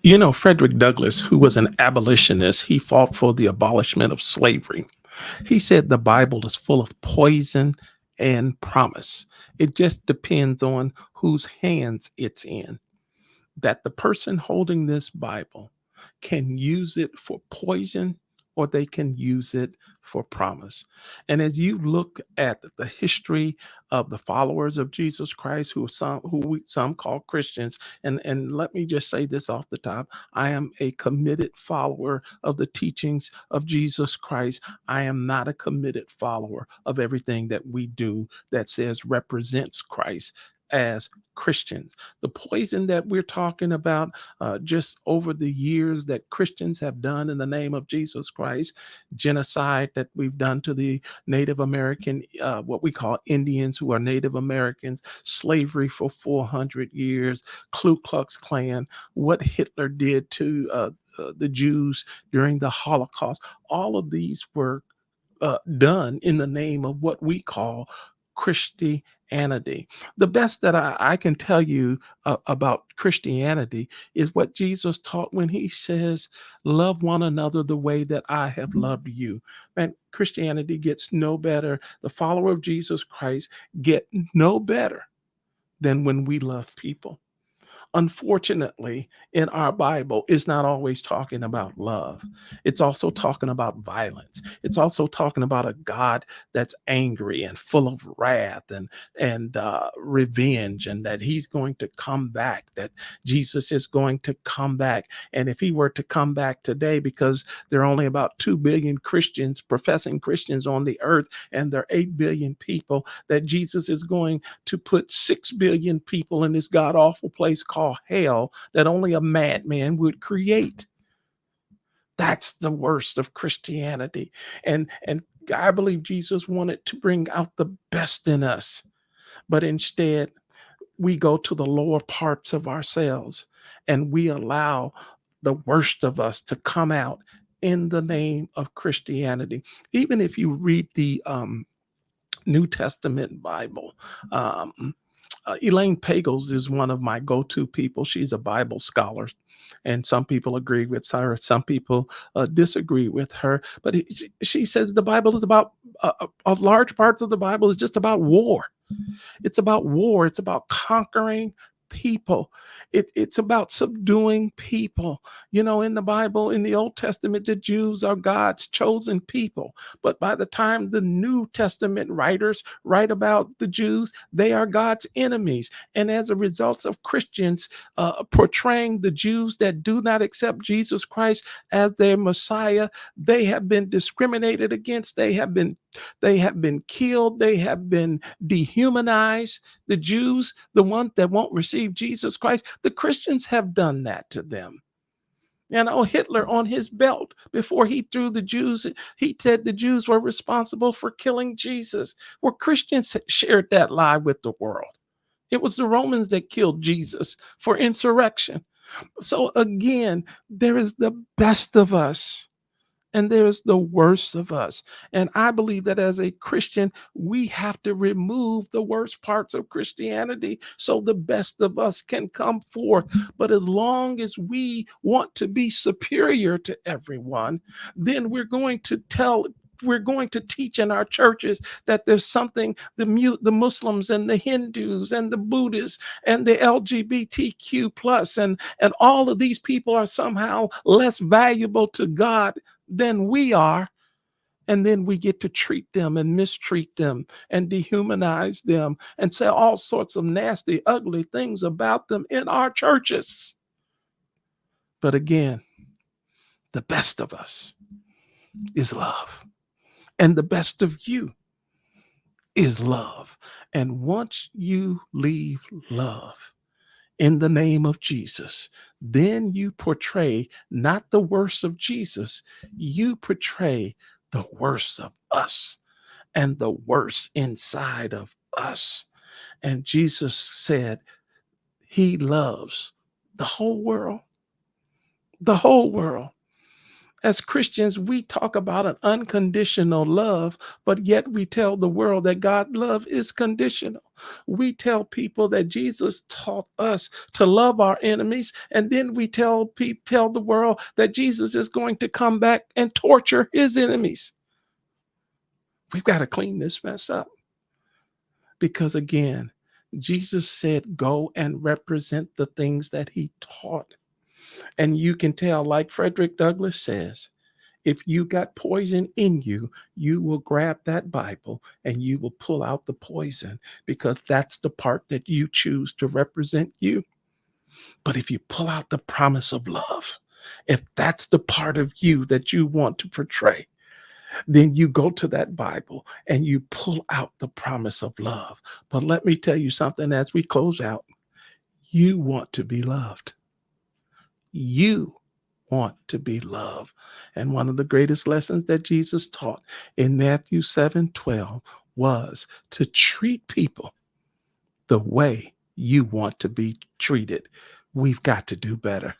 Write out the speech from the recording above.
You know, Frederick Douglass, who was an abolitionist, he fought for the abolishment of slavery. He said the Bible is full of poison and promise. It just depends on whose hands it's in. That the person holding this Bible can use it for poison or they can use it for promise. And as you look at the history of the followers of Jesus Christ, some call Christians, and let me just say this off the top, I am a committed follower of the teachings of Jesus Christ. I am not a committed follower of everything that we do that says represents Christ as Christians. The poison that we're talking about just over the years that Christians have done in the name of Jesus Christ, genocide that we've done to the Native American, what we call Indians who are Native Americans, slavery for 400 years, Ku Klux Klan, what Hitler did to the Jews during the Holocaust. All of these were done in the name of what we call Christianity. The best that I can tell you about Christianity is what Jesus taught when he says, love one another the way that I have loved you. Man, Christianity gets no better. The follower of Jesus Christ get no better than when we love people. Unfortunately, in our Bible, it's not always talking about love. It's also talking about violence. It's also talking about a God that's angry and full of wrath and revenge, and that He's going to come back. That Jesus is going to come back, and if He were to come back today, because there are only about 2 billion Christians, professing Christians on the earth, and there are 8 billion people, that Jesus is going to put 6 billion people in this god awful place called hell that only a madman would create. That's the worst of Christianity. And I believe Jesus wanted to bring out the best in us, but instead we go to the lower parts of ourselves and we allow the worst of us to come out in the name of Christianity. Even if you read the New Testament Bible, um, Elaine Pagels is one of my go-to people. She's a Bible scholar, and some people agree with her, some people disagree with her. But she says the Bible is about large parts of the Bible is just about war. It's about war. It's about conquering people. It's about subduing people. You know, in the Bible, in the Old Testament, the Jews are God's chosen people. But by the time the New Testament writers write about the Jews, they are God's enemies. And as a result of Christians portraying the Jews that do not accept Jesus Christ as their Messiah, they have been discriminated against. They have been killed. They have been dehumanized. The Jews, the ones that won't receive Jesus Christ, the Christians have done that to them. You know, Hitler on his belt, before he threw the Jews, he said the Jews were responsible for killing Jesus. Well, Christians shared that lie with the world. It was the Romans that killed Jesus for insurrection. So again, there is the best of us and there's the worst of us. And I believe that as a Christian, we have to remove the worst parts of Christianity so the best of us can come forth. But as long as we want to be superior to everyone, then we're going to teach in our churches that there's something the Muslims and the Hindus and the Buddhists and the LGBTQ plus and all of these people are somehow less valuable to God than we are. And then we get to treat them and mistreat them and dehumanize them and say all sorts of nasty, ugly things about them in our churches. But again, the best of us is love. And the best of you is love. And once you leave love in the name of Jesus, then you portray not the worst of Jesus, you portray the worst of us and the worst inside of us. And Jesus said he loves the whole world, the whole world. As Christians, we talk about an unconditional love, but yet we tell the world that God love is conditional. We tell people that Jesus taught us to love our enemies, and then we tell the world that Jesus is going to come back and torture his enemies. We've got to clean this mess up because again, Jesus said, "Go and represent the things that he taught." And you can tell, like Frederick Douglass says, if you got poison in you, you will grab that Bible and you will pull out the poison because that's the part that you choose to represent you. But if you pull out the promise of love, if that's the part of you that you want to portray, then you go to that Bible and you pull out the promise of love. But let me tell you something as we close out. You want to be loved. You want to be loved. And one of the greatest lessons that Jesus taught in Matthew 7:12 was to treat people the way you want to be treated. We've got to do better.